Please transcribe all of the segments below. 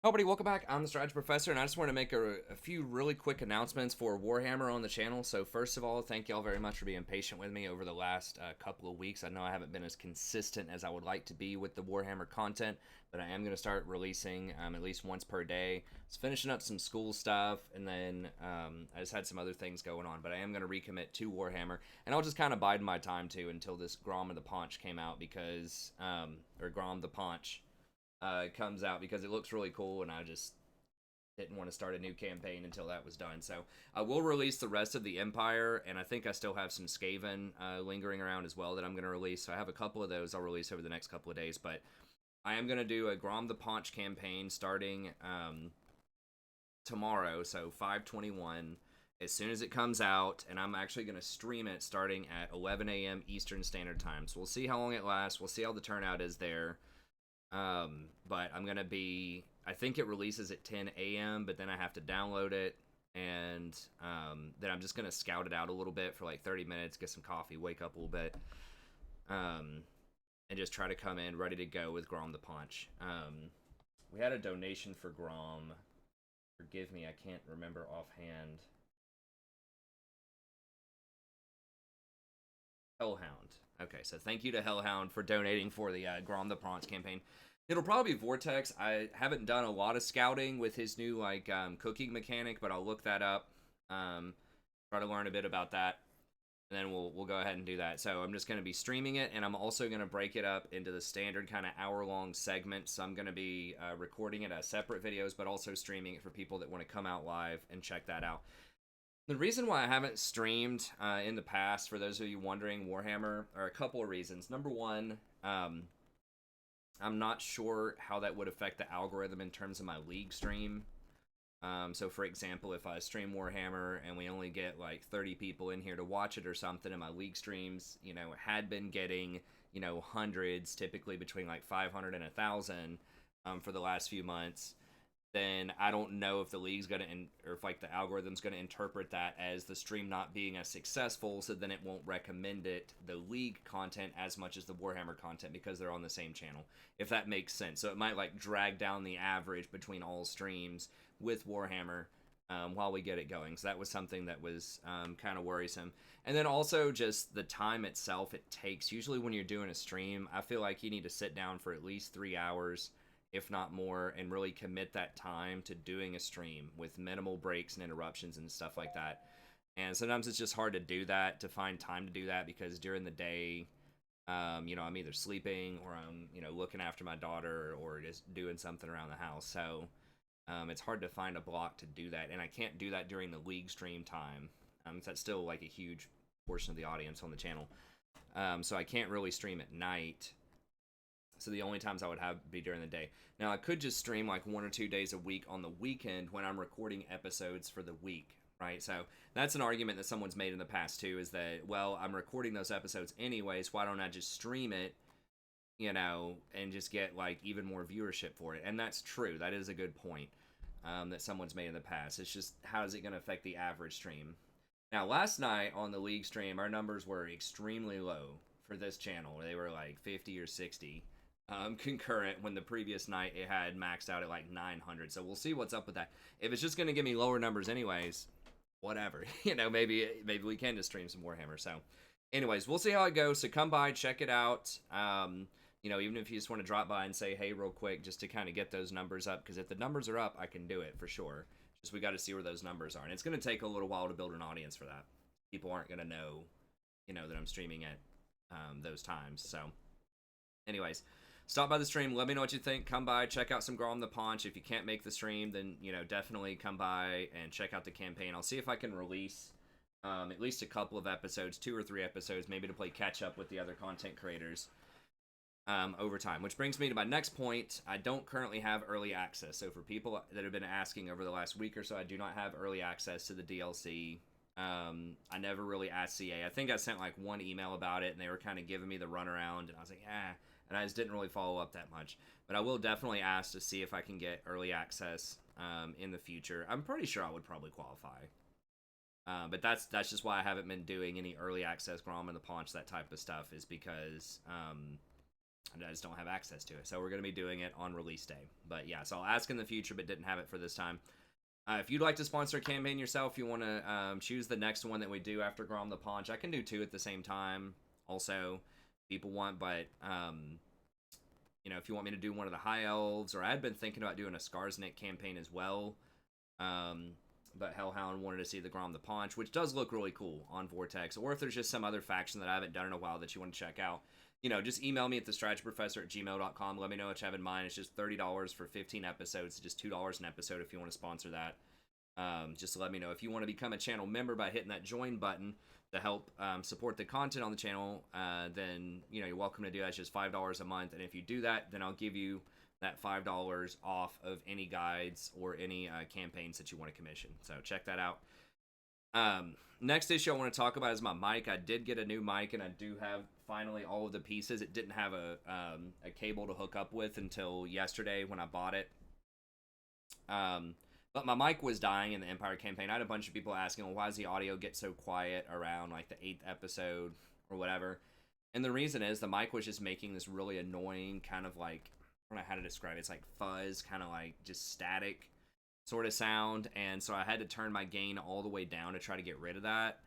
Hello, everybody, welcome back. I'm the Strategy Professor, and I just want to make a few really quick announcements for Warhammer on the channel. So, first of all, thank y'all very much for being patient with me over the last couple of weeks. I know I haven't been as consistent as I would like to be with the Warhammer content, but I am going to start releasing at least once per day. It's finishing up some school stuff, and then I just had some other things going on, but I am going to recommit to Warhammer, and I'll just kind of bide my time too until this Grom the Paunch came out because, or Grom the Paunch comes out because it looks really cool, and I just didn't want to start a new campaign until that was done. So I will release the rest of the Empire, and I think I still have some Skaven lingering around as well that I'm going to release. So I have a couple of those I'll release over the next couple of days, but I am going to do a Grom the Paunch campaign starting tomorrow, so 5/21, as soon as it comes out, and I'm actually going to stream it starting at 11 a.m. Eastern Standard Time. So we'll see how long it lasts. We'll see how the turnout is there. But I'm going to be, I think it releases at 10 a.m., but then I have to download it, and then I'm just going to scout it out a little bit for like 30 minutes, get some coffee, wake up a little bit, and just try to come in ready to go with Grom the Paunch. We had a donation for Grom. Forgive me, I can't remember offhand. Hellhound. Okay, so thank you to Hellhound for donating for the Grom the Paunch campaign. It'll probably be Vortex. I haven't done a lot of scouting with his new cooking mechanic, but I'll look that up. Try to learn a bit about that, and then we'll go ahead and do that. So I'm just going to be streaming it, and I'm also going to break it up into the standard kind of hour-long segments. So I'm going to be recording it as separate videos, but also streaming it for people that want to come out live and check that out. The reason why I haven't streamed in the past, for those of you wondering, Warhammer, are a couple of reasons. Number one, I'm not sure how that would affect the algorithm in terms of my league stream. So, for example, if I stream Warhammer and we only get like 30 people in here to watch it or something, and my league streams, had been getting, hundreds, typically between like 500 and 1,000 for the last few months, then I don't know if the league's going to, or if like the algorithm's going to interpret that as the stream not being as successful, so then it won't recommend the league content as much as the Warhammer content because they're on the same channel, if that makes sense. So it might like drag down the average between all streams with Warhammer while we get it going. So that was something that was kind of worrisome. And then also just the time itself it takes. Usually when you're doing a stream, I feel like you need to sit down for at least 3 hours, if not more, and really commit that time to doing a stream with minimal breaks and interruptions and stuff like that. And sometimes it's just hard to do that, to find time to do that, because during the day, I'm either sleeping or I'm, looking after my daughter or just doing something around the house. So it's hard to find a block to do that. And I can't do that during the league stream time. So that's still like a huge portion of the audience on the channel. So I can't really stream at night. So the only times I would have be during the day. Now, I could just stream like 1 or 2 days a week on the weekend when I'm recording episodes for the week, right? So that's an argument that someone's made in the past too, is that, well, I'm recording those episodes anyways, why don't I just stream it, and just get like even more viewership for it? And that's true. That is a good point that someone's made in the past. It's just, how is it going to affect the average stream? Now, last night on the league stream, our numbers were extremely low for this channel. They were like 50 or 60. Concurrent, when the previous night it had maxed out at like 900. So we'll see what's up with that. If it's just going to give me lower numbers anyways, whatever. Maybe we can just stream some Warhammer. So anyways, we'll see how it goes. So come by, check it out. Even if you just want to drop by and say hey real quick, just to kind of get those numbers up, because if the numbers are up, I can do it for sure. Just we got to see where those numbers are, and it's going to take a little while to build an audience for that. People aren't going to know that I'm streaming at those times. So anyways, stop by the stream. Let me know what you think. Come by, check out some Grom the Paunch. If you can't make the stream, then definitely come by and check out the campaign. I'll see if I can release at least a couple of episodes, 2 or 3 episodes, maybe to play catch up with the other content creators over time. Which brings me to my next point. I don't currently have early access. So for people that have been asking over the last week or so, I do not have early access to the DLC. I never really asked CA. I think I sent like one email about it, and they were kind of giving me the runaround, and I was like, and I just didn't really follow up that much. But I will definitely ask to see if I can get early access in the future. I'm pretty sure I would probably qualify. But that's just why I haven't been doing any early access Grom and the Paunch, that type of stuff, is because I just don't have access to it. So we're going to be doing it on release day. But yeah, so I'll ask in the future, but didn't have it for this time. If you'd like to sponsor a campaign yourself, you want to choose the next one that we do after Grom the Paunch. I can do 2 at the same time. Also, people want, but if you want me to do one of the High Elves, or I had been thinking about doing a Skarsnik campaign as well. But Hellhound wanted to see the Grom the Paunch, which does look really cool on Vortex. Or if there's just some other faction that I haven't done in a while that you want to check out, just email me at thestrategyprofessor@gmail.com. Let me know what you have in mind. It's just $30 for 15 episodes. Just $2 an episode if you want to sponsor that. Just let me know. If you want to become a channel member by hitting that join button to help support the content on the channel, then you're welcome to do that. It's just $5 a month. And if you do that, then I'll give you that $5 off of any guides or any campaigns that you want to commission. So check that out. Next issue I want to talk about is my mic. I did get a new mic, and I do have finally all of the pieces. It didn't have a cable to hook up with until yesterday when I bought it. But my mic was dying in the Empire campaign. I had a bunch of people asking, well, why does the audio get so quiet around like the 8th episode or whatever? And the reason is the mic was just making this really annoying kind of like, I don't know how to describe it. It's like fuzz, kind of like just static sort of sound. And so I had to turn my gain all the way down to try to get rid of that.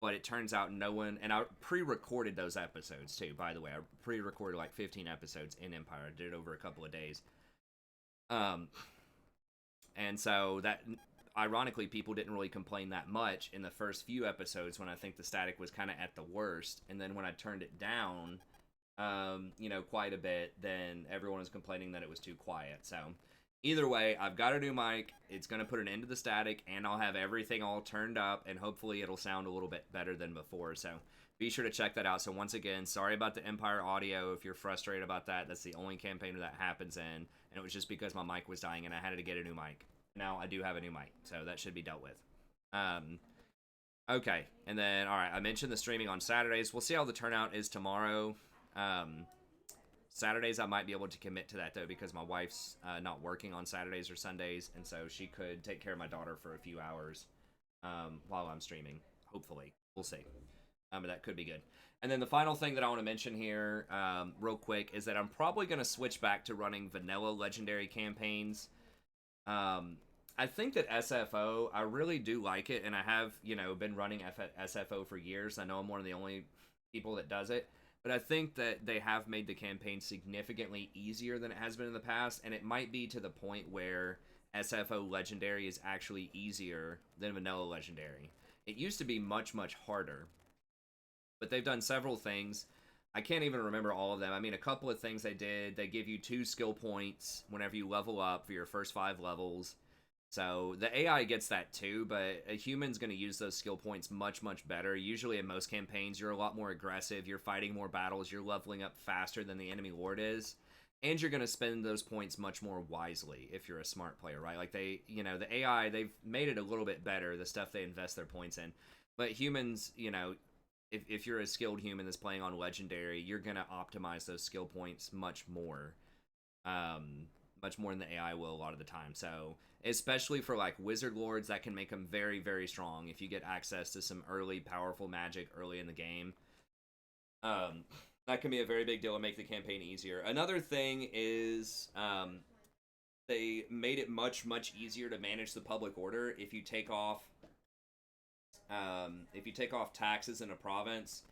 But it turns out no one, and I pre-recorded those episodes too, by the way. I pre-recorded like 15 episodes in Empire. I did it over a couple of days. And so that, ironically, people didn't really complain that much in the first few episodes when I think the static was kind of at the worst. And then when I turned it down, quite a bit, then everyone was complaining that it was too quiet. So either way, I've got a new mic. It's going to put an end to the static, and I'll have everything all turned up, and hopefully it'll sound a little bit better than before. So be sure to check that out. So once again, sorry about the Empire audio. If you're frustrated about that, that's the only campaign that happens in, and it was just because my mic was dying and I had to get a new mic. Now I do have a new mic, so that should be dealt with. Okay, and then, all right, I mentioned the streaming on Saturdays. We'll see how the turnout is tomorrow. Saturdays I might be able to commit to that, though, because my wife's not working on Saturdays or Sundays, and so she could take care of my daughter for a few hours while I'm streaming, hopefully. We'll see. But that could be good. And then the final thing that I want to mention here real quick is that I'm probably going to switch back to running vanilla legendary campaigns. I think that SFO, I really do like it, and I have, been running SFO for years. I know I'm one of the only people that does it, but I think that they have made the campaign significantly easier than it has been in the past, and it might be to the point where SFO Legendary is actually easier than vanilla Legendary. It used to be much, much harder, but they've done several things. I can't even remember all of them. I mean, a couple of things they did. They give you 2 skill points whenever you level up for your first 5 levels. So the AI gets that too, but a human's going to use those skill points much, much better. Usually in most campaigns, you're a lot more aggressive. You're fighting more battles. You're leveling up faster than the enemy lord is. And you're going to spend those points much more wisely if you're a smart player, right? Like the AI, they've made it a little bit better, the stuff they invest their points in. But humans, if you're a skilled human that's playing on Legendary, you're going to optimize those skill points much more than the AI will a lot of the time. So, especially for like Wizard Lords, that can make them very, very strong if you get access to some early powerful magic early in the game. That can be a very big deal and make the campaign easier. Another thing is they made it much, much easier to manage the public order if you take off taxes in a province.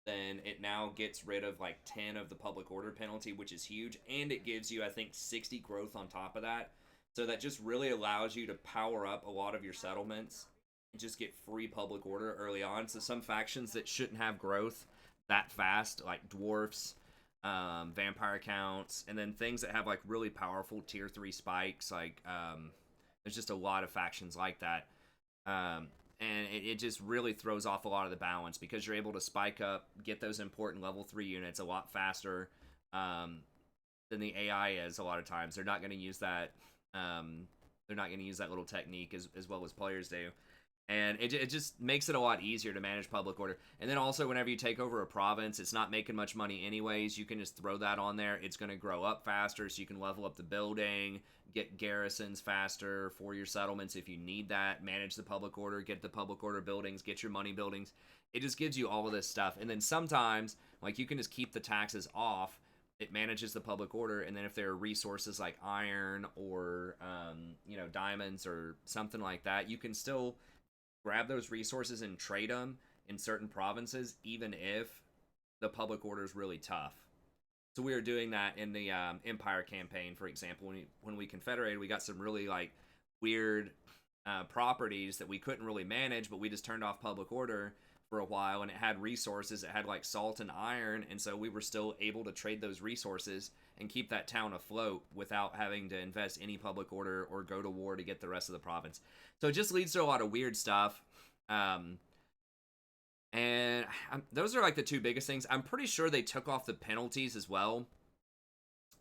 Then it now gets rid of like 10 of the public order penalty, which is huge, and it gives you, I think, 60 growth on top of that. So that just really allows you to power up a lot of your settlements and just get free public order early on. So some factions that shouldn't have growth that fast, like dwarfs, vampire counts, and then things that have like really powerful tier 3 spikes, like there's just a lot of factions like that. And it just really throws off a lot of the balance because you're able to spike up, get those important level 3 units a lot faster than the AI is a lot of times. They're not going to use that. They're not going to use that little technique as well as players do. And it just makes it a lot easier to manage public order. And then also, whenever you take over a province, it's not making much money anyways. You can just throw that on there. It's going to grow up faster, so you can level up the building, get garrisons faster for your settlements if you need that, manage the public order, get the public order buildings, get your money buildings. It just gives you all of this stuff. And then sometimes, like, you can just keep the taxes off it manages the public order, and then if there are resources like iron or diamonds or something like that, you can still grab those resources and trade them in certain provinces, even if the public order is really tough. So we were doing that in the Empire campaign, for example. When we confederated, we got some really like weird properties that we couldn't really manage, but we just turned off public order for a while, and it had resources. It had like salt and iron, and so we were still able to trade those resources and keep that town afloat without having to invest any public order or go to war to get the rest of the province. So it just leads to a lot of weird stuff. And those are like the two biggest things. I'm pretty sure they took off the penalties as well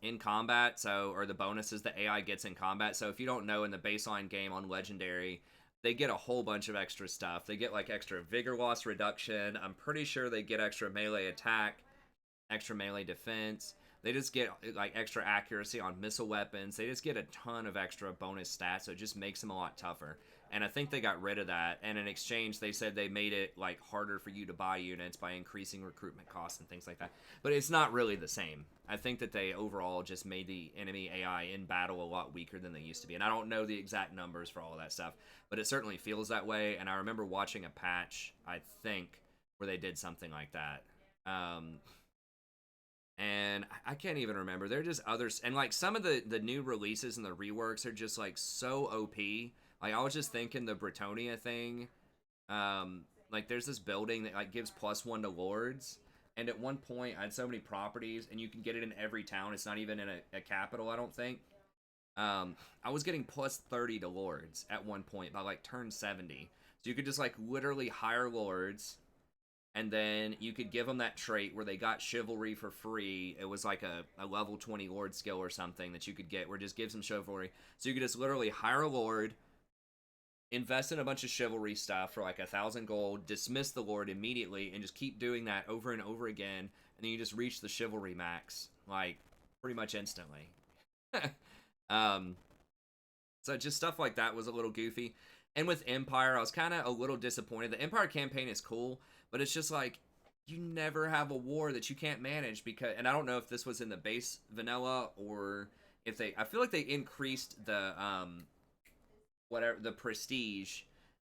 in combat, or the bonuses that AI gets in combat. So if you don't know, in the baseline game on Legendary, they get a whole bunch of extra stuff. They get like extra vigor loss reduction. I'm pretty sure they get extra melee attack, extra melee defense. They just get like extra accuracy on missile weapons. They just get a ton of extra bonus stats, so it just makes them a lot tougher. And I think they got rid of that. And in exchange, they said they made it like harder for you to buy units by increasing recruitment costs and things like that. But it's not really the same. I think that they overall just made the enemy AI in battle a lot weaker than they used to be. And I don't know the exact numbers for all of that stuff, but it certainly feels that way. And I remember watching a patch, I think, where they did something like that. And I can't even remember. They're just others. And like some of the new releases and the reworks are just like so OP. Like, I was just thinking the Bretonia thing. Like, there's this building that, like, gives +1 to lords. And at one point, I had so many properties, and you can get it in every town. It's not even in a capital, I don't think. I was getting +30 to lords at one point by, like, turn 70. So you could just, like, literally hire lords, and then you could give them that trait where they got chivalry for free. It was like a level 20 lord skill or something that you could get, where it just gives them chivalry. So you could just literally hire a lord, invest in a bunch of chivalry stuff for like 1,000 gold, dismiss the lord immediately, and just keep doing that over and over again, and then you just reach the chivalry max, like, pretty much instantly. So just stuff like that was a little goofy. And with Empire, I was kind of a little disappointed. The Empire campaign is cool, but it's just like, you never have a war that you can't manage, because, and I don't know if this was in the base vanilla, or if I feel like they increased the, the prestige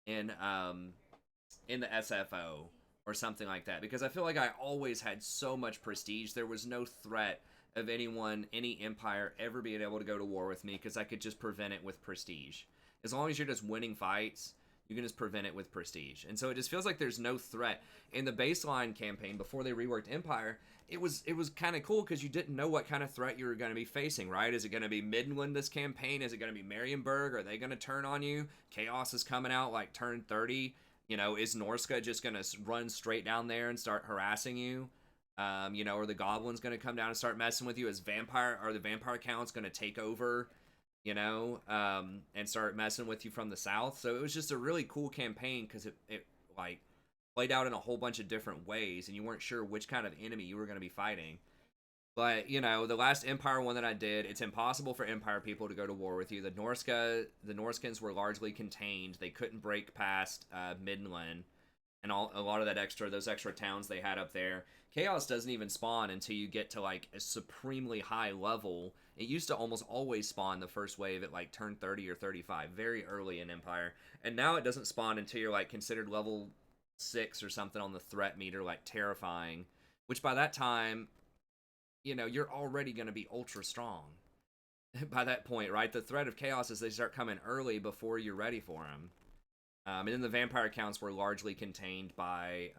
in the SFO or something like that, because I feel like I always had so much prestige. There was no threat of any empire ever being able to go to war with me, because I could just prevent it with prestige. As long as you're just winning fights, you can just prevent it with prestige. And so it just feels like there's no threat. In the baseline campaign, before they reworked Empire, it was kind of cool, because you didn't know what kind of threat you were going to be facing, right? Is it going to be Midland this campaign? Is it going to be Marienburg? Are they going to turn on you? Chaos is coming out like turn 30. Is Norska just going to run straight down there and start harassing you? Are the goblins going to come down and start messing with you? Are the vampire counts going to take over, and start messing with you from the south? So it was just a really cool campaign, because it like played out in a whole bunch of different ways, and you weren't sure which kind of enemy you were going to be fighting. But, the last Empire one that I did, it's impossible for Empire people to go to war with you. The Norskins were largely contained. They couldn't break past Midland and a lot of those extra towns they had up there. Chaos doesn't even spawn until you get to, like, a supremely high level. It used to almost always spawn the first wave at, like, turn 30 or 35, very early in Empire. And now it doesn't spawn until you're, like, considered level 6 or something on the threat meter, like terrifying, which by that time, you're already going to be ultra strong by that point, right? The threat of chaos is they start coming early before you're ready for them. And then the vampire counts were largely contained by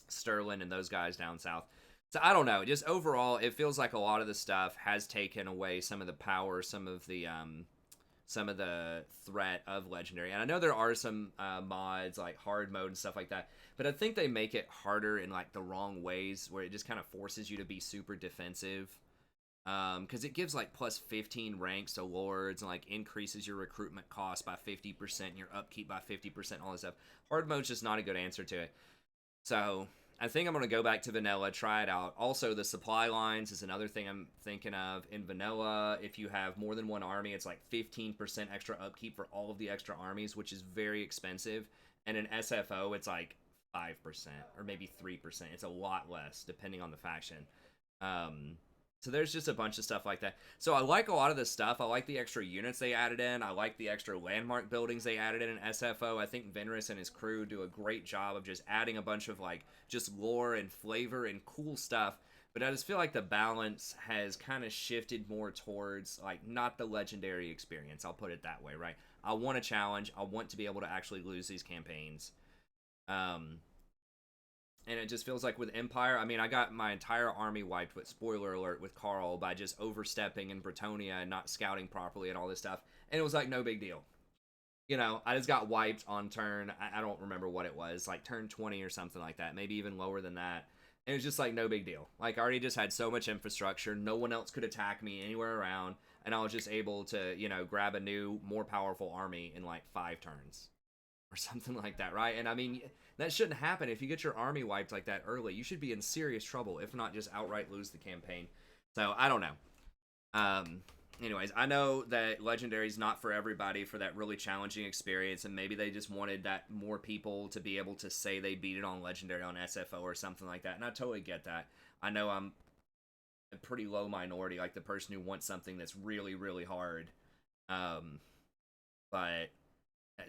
Sterling and those guys down south. So I don't know, just overall it feels like a lot of the stuff has taken away some of the power, some of the threat of Legendary. And I know there are some mods like hard mode and stuff like that, but I think they make it harder in like the wrong ways, where it just kind of forces you to be super defensive, because it gives like +15 ranks to lords, and like increases your recruitment cost by 50% and your upkeep by 50%, all this stuff. Hard mode's just not a good answer to it. So I think I'm going to go back to vanilla, try it out. Also, the supply lines is another thing I'm thinking of. In vanilla, if you have more than one army, it's like 15% extra upkeep for all of the extra armies, which is very expensive. And in SFO, it's like 5% or maybe 3%. It's a lot less, depending on the faction. So there's just a bunch of stuff like that. So I like a lot of this stuff. I like the extra units they added in. I like the extra landmark buildings they added in SFO. I think Venrus and his crew do a great job of just adding a bunch of like just lore and flavor and cool stuff. But I just feel like the balance has kind of shifted more towards like not the legendary experience. I'll put it that way, right? I want a challenge. I want to be able to actually lose these campaigns. And it just feels like with Empire, I mean, I got my entire army wiped, with spoiler alert, with Carl by just overstepping in Bretonia and not scouting properly and all this stuff. And it was like no big deal. You know, I just got wiped on turn, I don't remember what it was, like turn 20 or something like that, maybe even lower than that. And it was just like no big deal. Like I already just had so much infrastructure, no one else could attack me anywhere around, and I was just able to, you know, grab a new, more powerful army in like 5 turns. Or something like that, right? And I mean, that shouldn't happen. If you get your army wiped like that early, you should be in serious trouble, if not just outright lose the campaign. So, I don't know. Anyways, I know that Legendary's not for everybody for that really challenging experience, and maybe they just wanted that more people to be able to say they beat it on Legendary on SFO or something like that, and I totally get that. I know I'm a pretty low minority, like the person who wants something that's really, really hard. But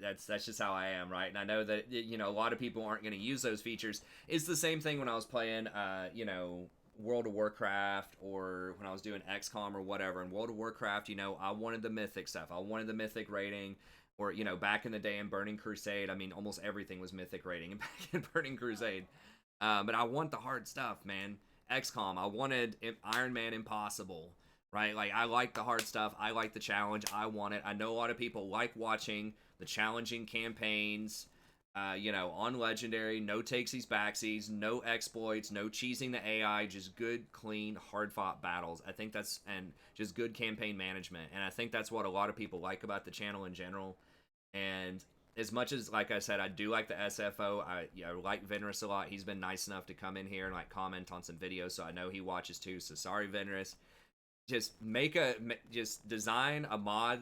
that's just how I am, right? And I know that, you know, a lot of people aren't going to use those features. It's the same thing when I was playing, you know, World of Warcraft, or when I was doing XCOM or whatever. In World of Warcraft, you know, I wanted the mythic stuff. I wanted the mythic rating. Or, you know, back in the day in Burning Crusade, I mean, almost everything was mythic rating back in Burning Crusade. But I want the hard stuff, man. XCOM, I wanted Iron Man Impossible, right? Like, I like the hard stuff. I like the challenge. I want it. I know a lot of people like watching the challenging campaigns, you know, on Legendary. No takesies, backsies, no exploits, no cheesing the AI, just good, clean, hard-fought battles. I think that's, and just good campaign management. And I think that's what a lot of people like about the channel in general. And as much as, like I said, I do like the SFO, I like Venrus a lot. He's been nice enough to come in here and like comment on some videos, so I know he watches too. So sorry, Venrus. Just design a mod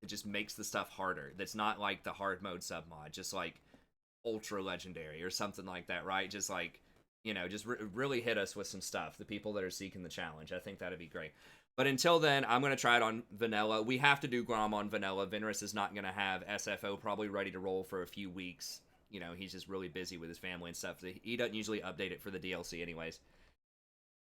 that just makes the stuff harder. That's not like the hard mode sub mod, just like ultra legendary or something like that, right? Just like, you know, just really hit us with some stuff, the people that are seeking the challenge. I think that'd be great. But until then, I'm going to try it on vanilla. We have to do Grom on vanilla. Venrus is not going to have SFO probably ready to roll for a few weeks. You know, he's just really busy with his family and stuff. He doesn't usually update it for the DLC anyways.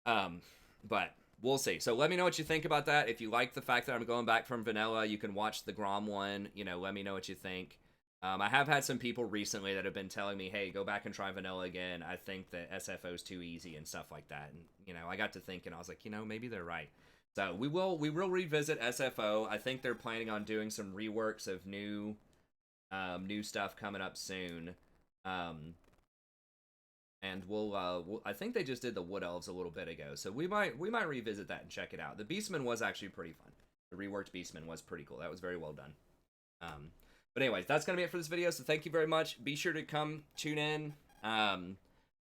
But we'll see. So let me know what you think about that. If you like the fact that I'm going back from vanilla, you can watch the Grom one. You know, let me know what you think. I have had some people recently that have been telling me, hey, go back and try vanilla again. I think that SFO's too easy and stuff like that. And, you know, I got to thinking, I was like, you know, maybe they're right. So we will revisit SFO. I think they're planning on doing some reworks of new stuff coming up soon. And we'll I think they just did the Wood Elves a little bit ago, so we might revisit that and check it out. The Beastman was actually pretty fun. The reworked Beastman was pretty cool. That was very well done. But anyways, that's gonna be it for this video. So thank you very much. Be sure to come tune in.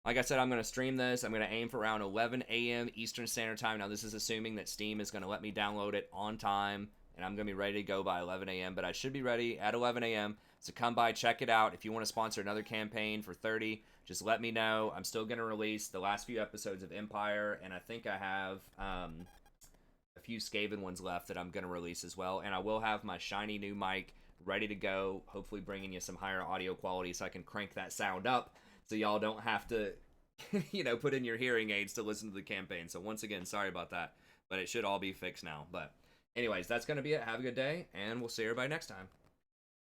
Like I said, I'm going to stream this. I'm going to aim for around 11 a.m. Eastern Standard Time. Now, this is assuming that Steam is going to let me download it on time, and I'm going to be ready to go by 11 a.m., but I should be ready at 11 a.m., so come by, check it out. If you want to sponsor another campaign for 30, just let me know. I'm still going to release the last few episodes of Empire, and I think I have a few Skaven ones left that I'm going to release as well, and I will have my shiny new mic ready to go, hopefully bringing you some higher audio quality so I can crank that sound up, so y'all don't have to, you know, put in your hearing aids to listen to the campaign. So once again, sorry about that, but it should all be fixed now. But anyways, that's going to be it. Have a good day, and we'll see everybody next time.